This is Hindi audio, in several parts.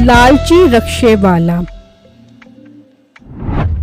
लालची रक्शे वाला।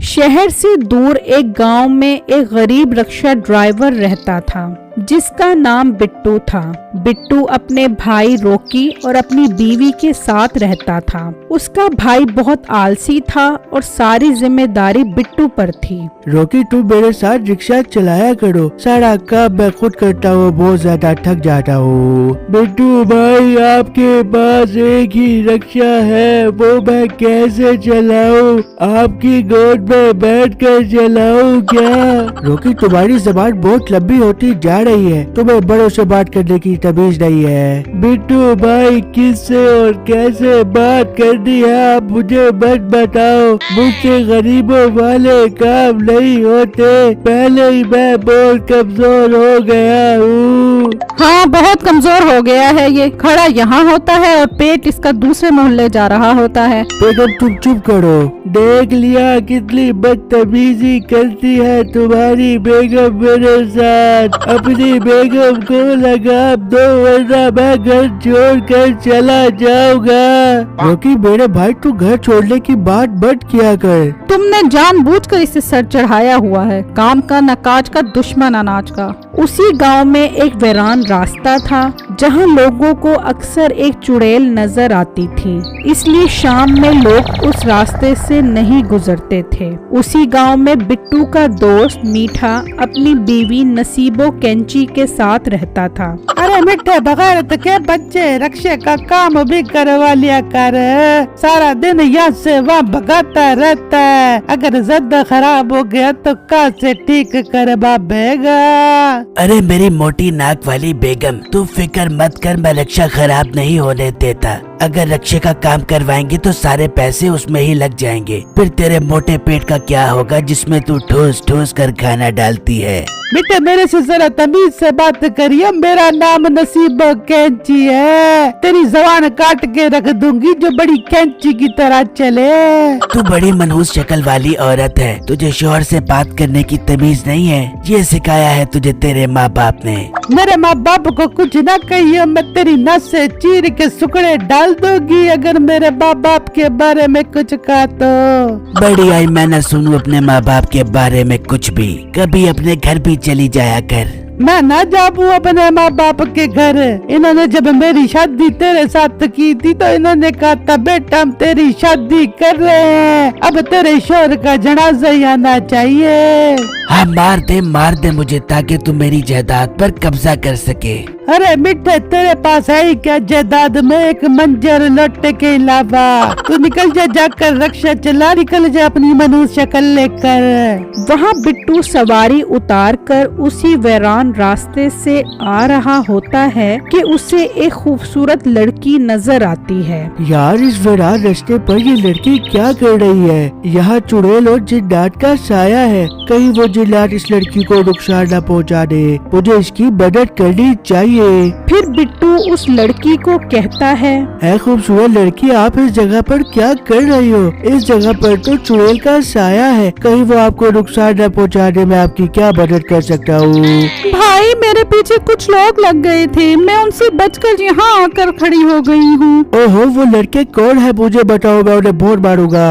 शहर से दूर एक गांव में एक गरीब रक्षा ड्राइवर रहता था जिसका नाम बिट्टू था। बिट्टू अपने भाई रॉकी और अपनी बीवी के साथ रहता था। उसका भाई बहुत आलसी था और सारी जिम्मेदारी बिट्टू पर थी। रॉकी, तुम मेरे साथ रिक्शा चलाया करो, सारा काम मैं खुद करता हूँ, बहुत ज्यादा थक जाता हूँ। बिट्टू भाई, आपके पास एक ही रिक्शा है, वो मैं कैसे चलाऊं? आपकी गोद में बैठ कर चलाऊं क्या? रॉकी, तुम्हारी जबान बहुत लंबी होती जा रही है, तुम्हें बड़ों से बात करने की तमीज नहीं है। बिट्टू भाई, किससे और कैसे बात करनी है आप मुझे मत बताओ, मुझसे गरीबों वाले काम नहीं होते, पहले ही मैं बहुत कमजोर हो गया हूँ। हाँ, बहुत कमजोर हो गया है ये। खड़ा यहाँ होता है और पेट इसका दूसरे मोहल्ले जा रहा होता है। बेगम, तुम चुप करो। देख लिया कितनी बदतमीजी करती है तुम्हारी बेगम मेरे साथ। अपनी बेगम को लगाम दो वरना मैं घर छोड़ कर चला जाऊंगा। क्योंकि मेरे भाई, तू घर छोड़ने की बात मत किया कर। तुमने जानबूझकर इसे सर चढ़ाया हुआ है। काम का न काज का, दुश्मन अनाज का। उसी गांव में एक वीरान रास्ता था जहां लोगों को अक्सर एक चुड़ैल नजर आती थी, इसलिए शाम में लोग उस रास्ते से नहीं गुजरते थे। उसी गांव में बिट्टू का दोस्त मीठा अपनी बीवी नसीबो कैंची के साथ रहता था। अरे मिठे, बगैर तो क्या बच्चे रक्शे का काम भी करवा लिया कर, सारा दिन यहाँ से वहाँ भगाता रहता है। अगर ज्यादा खराब हो गया तो कहाँ से ठीक करवा बेगा? अरे मेरी मोटी नाक वाली बेगम, तू फिक्र मत कर, मैं रक्षा खराब नहीं होने देता। अगर रक्षे का काम करवाएंगे तो सारे पैसे उसमें ही लग जाएंगे, फिर तेरे मोटे पेट का क्या होगा जिसमें तू ठोस ठोस कर खाना डालती है। बेटे, मेरे से जरा तमीज से बात करिए। मेरा नाम नसीबो कैंची है। तेरी जबान काट के रख दूंगी जो बड़ी कैंची की तरह चले। तू बड़ी मनहूस शक्ल वाली औरत है, तुझे शोहर से बात करने की तमीज नहीं है। ये सिखाया है तुझे तेरे माँ बाप ने। मेरे माँ बाप को कुछ ना कहिए, मैं तेरी नस से चीर के सुकड़े डाल दूंगी अगर मेरे माँ बाप के बारे में कुछ कहा तो। बड़ी आई मैं न सुनूं अपने माँ बाप के बारे में कुछ भी। कभी अपने घर भी चली जाया कर। मैं ना जाऊँ अपने माँ बाप के घर। इन्होंने जब मेरी शादी तेरे साथ की थी तो इन्होंने कहा था, बेटा हम तेरी शादी कर रहे हैं, अब तेरे शोहर का जनाजा ही आना चाहिए। हाँ, मार दे मुझे ताकि तू मेरी जायदाद पर कब्जा कर सके। अरे मिठे, तेरे पास है ही क्या जायदाद में एक मंजर लोटे के अलावा? तू निकल जा, जाकर रक्षा चला, निकल जा अपनी मनुष्य शक्ल लेकर। वहाँ बिट्टू सवारी उतार कर उसी वीरान रास्ते से आ रहा होता है कि उसे एक खूबसूरत लड़की नजर आती है। यार, इस वीरान रास्ते पर ये लड़की क्या कर रही है? यहाँ चुड़ैल और जिन्नात का साया है, कहीं वो जिन्नात इस लड़की को नुकसान न पहुँचा दे। मुझे इसकी मदद करनी चाहिए। फिर बिट्टू उस लड़की को कहता है, ऐ खूबसूरत लड़की, आप इस जगह पर क्या कर रही हो? इस जगह पर तो चुड़ैल का साया है, कहीं वो आपको नुकसान न पहुँचाने में आपकी क्या मदद कर सकता हूँ? भाई, मेरे पीछे कुछ लोग लग गए थे, मैं उनसे बचकर यहाँ आकर खड़ी हो गई हूँ। ओहो, वो लड़के कौन है मुझे बताओ, मैं उन्हें बहुत मारूंगा।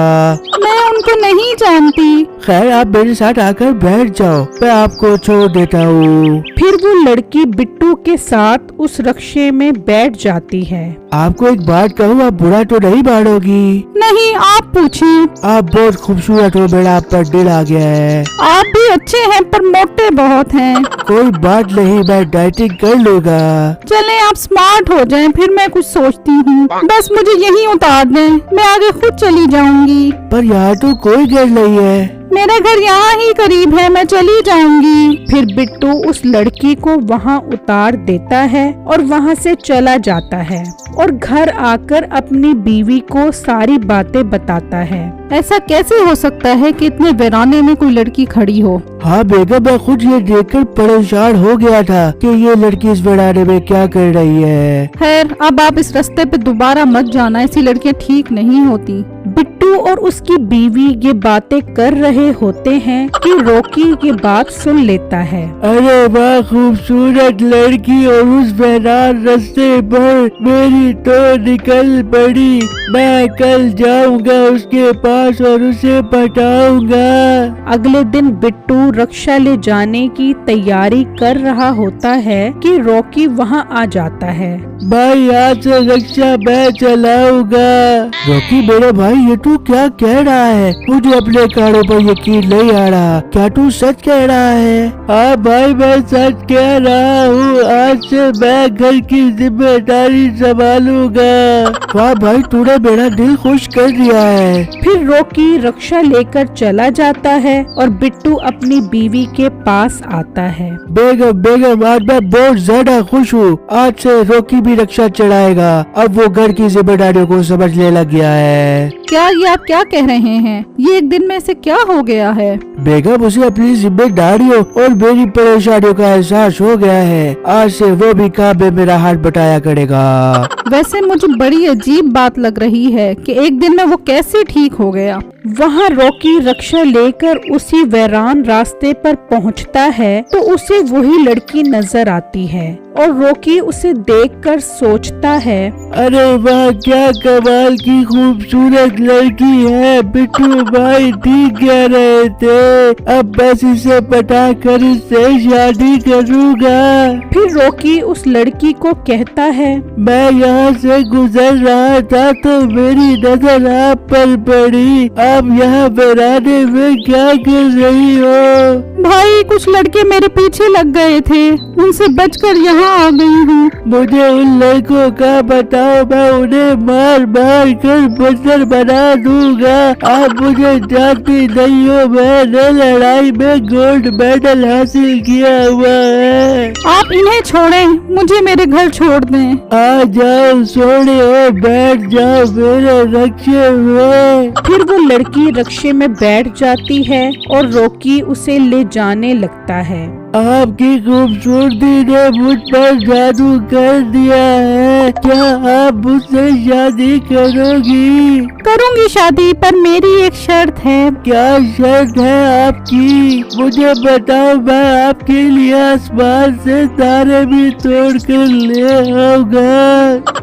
मैं उनको नहीं जानती। खैर, आप मेरे साथ आकर बैठ जाओ, मैं आपको छोड़ देता हूँ। फिर वो लड़की बिट्टू के साथ उस रक्शे में बैठ जाती है। आपको एक बात कहूँ, आप बुरा तो नहीं मानोगी? नहीं, आप पूछिए। आप बहुत खूबसूरत हो, मेरा आप पर दिल आ गया है। आप भी अच्छे हैं पर मोटे बहुत हैं। कोई बात नहीं, मैं डाइटिंग कर लूँगा। चलें, आप स्मार्ट हो जाएं, फिर मैं कुछ सोचती हूँ। बस मुझे यहीं उतार दें, मैं आगे खुद चली जाऊंगी। पर यहाँ तो कोई घर नहीं है। मेरा घर यहाँ ही करीब है, मैं चली जाऊंगी। फिर बिट्टू उस लड़की को वहाँ उतार देता है और वहाँ से चला जाता है और घर आकर अपनी बीवी को सारी बातें बताता है। ऐसा कैसे हो सकता है कि इतने वीराने में कोई लड़की खड़ी हो? हाँ बेगम, मैं खुद ये देखकर परेशान हो गया था कि ये लड़की इस वीराने में क्या कर रही है। खैर, अब आप इस रास्ते पे दोबारा मत जाना, ऐसी लड़कियाँ ठीक नहीं होती। बिट्टू बिट्टू और उसकी बीवी ये बातें कर रहे होते हैं कि रॉकी ये बात सुन लेता है। अरे वाह, खूबसूरत लड़की, और उस बहरान रास्ते पर मेरी तो निकल पड़ी। मैं कल जाऊंगा उसके पास और उसे पटाऊंगा। अगले दिन बिट्टू रक्षा ले जाने की तैयारी कर रहा होता है कि रॉकी वहाँ आ जाता है। भाई आज से रक्षा मैं चलाऊंगा। रॉकी मेरे भाई, ये तू क्या कह रहा है? मुझे अपने कानों पर यकीन नहीं आ रहा। क्या तू सच कह रहा है? हाँ भाई, मैं सच कह रहा हूँ। आज से मैं घर की जिम्मेदारी संभालूंगा। वाह भाई, तूने मेरा दिल खुश कर दिया है। फिर रॉकी रक्षा लेकर चला जाता है और बिट्टू अपनी बीवी के पास आता है। बेगम, आज मैं बहुत ज्यादा खुश हूँ। आज से रॉकी भी रक्षा चढ़ाएगा। अब वो घर की जिम्मेदारियों को समझने लग गया है। क्या ये आप क्या कह रहे हैं? ये एक दिन में से क्या हो गया है? बेगम, उसे अपनी जिम्मेदारियों और मेरी परेशानियों का एहसास हो गया है। आज से वो भी काम में मेरा हाथ बटाया करेगा। वैसे मुझे बड़ी अजीब बात लग रही है कि एक दिन में वो कैसे ठीक हो गया। वहाँ रॉकी रक्षा लेकर उसी वीरान रास्ते पर पहुँचता है तो उसे वही लड़की नजर आती है और रॉकी उसे देखकर सोचता है, अरे वाह, क्या कमाल की खूबसूरत लड़की है। बिट्टू भाई ठीक कह रहे थे। अब बस इसे पटा कर इससे शादी करूँगा। फिर रॉकी उस लड़की को कहता है, मैं यहाँ से गुजर रहा था तो मेरी नजर आप पर पड़ी। आप यहाँ वीराने में क्या कर रही हो? भाई कुछ लड़के मेरे पीछे लग गए थे, उनसे बचकर यहाँ आ गई हूँ। मुझे उन लड़कों का बताओ, मैं उन्हें मार मार कर बंजर बना दूंगा। आप मुझे जानती नहीं हो, मैंने लड़ाई में गोल्ड मेडल हासिल किया हुआ है। आप इन्हें छोड़ें, मुझे मेरे घर छोड़ दें। आ जाओ, सोने और बैठ जाओ मेरे रक्षे में। फिर वो लड़की रक्षे में बैठ जाती है और रॉकी उसे ले जाने लगता है। आपकी खूबसूरती ने मुझ पर जादू कर दिया है। क्या आप मुझसे शादी करोगी? करूंगी शादी, पर मेरी एक शर्त है। क्या शर्त है आपकी? मुझे बताओ, मैं आपके लिए आसमान से तारे भी तोड़ कर ले आऊंगा।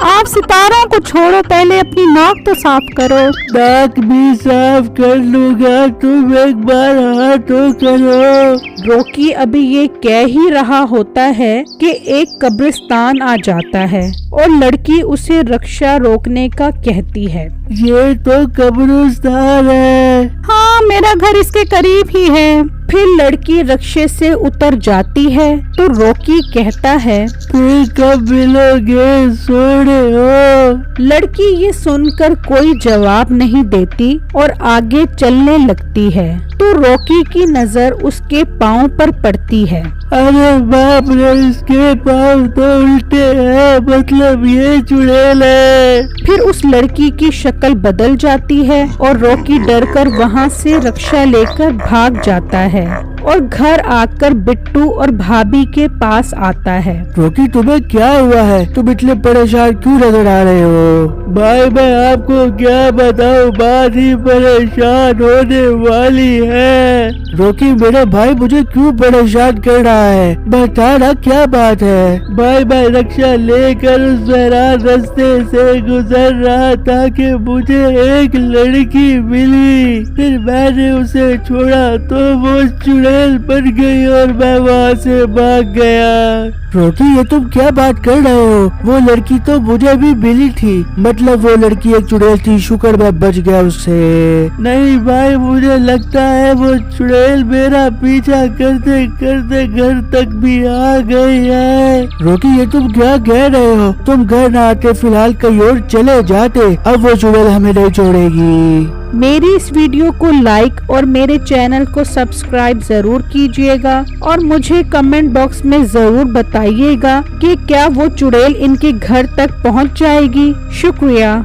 आप सितारों को छोड़ो, पहले अपनी नाक तो साफ करो। नाक भी साफ कर लूंगा, तुम एक बार हाथ तो करो। रॉकी अभी ये कह ही रहा होता है कि एक कब्रिस्तान आ जाता है और लड़की उसे रक्षा रोकने का कहती है। ये तो कब्रिस्तान है। हाँ, मेरा घर इसके करीब ही है। फिर लड़की रक्षे से उतर जाती है तो रॉकी कहता है, फिर कब मिलोगे सोने हो? लड़की ये सुनकर कोई जवाब नहीं देती और आगे चलने लगती है तो रॉकी की नजर उसके पाँव पर पड़ती है। अरे बाप रे, इसके पाँव तो उल्टे हैं, मतलब ये चुड़ैल है। फिर उस लड़की की शक्ल बदल जाती है और रॉकी डरकर वहाँ से रक्षा लेकर भाग जाता है और घर आकर बिट्टू और भाभी के पास आता है। रॉकी, तुम्हें क्या हुआ है? तुम इतने परेशान क्यों नजर आ रहे हो? भाई मैं आपको क्या बताऊं, बात ही परेशान होने वाली है। रॉकी मेरे भाई, मुझे क्यों परेशान कर रहा है? बता ना क्या बात है? भाई मैं रक्षा लेकर उस वीरान रास्ते से गुजर रहा था कि मुझे एक लड़की मिली। फिर मैंने उसे छोड़ा तो वो चुड़ैल बन गई और मैं वहाँ से भाग गया। रॉकी, ये तुम क्या बात कर रहे हो? वो लड़की तो मुझे भी मिली थी, मतलब वो लड़की एक चुड़ैल थी, शुक्र मैं बच गया उससे। नहीं भाई, मुझे लगता है वो चुड़ैल मेरा पीछा करते करते घर तक भी आ गई है। रॉकी, ये तुम क्या कह रहे हो? तुम घर ना आते, फिलहाल कहीं और चले जाते। अब वो चुड़ैल हमें नहीं छोड़ेगी। मेरी इस वीडियो को लाइक और मेरे चैनल को सब्सक्राइब जरूर कीजिएगा और मुझे कमेंट बॉक्स में जरूर बताइएगा कि क्या वो चुड़ैल इनके घर तक पहुंच जाएगी। शुक्रिया।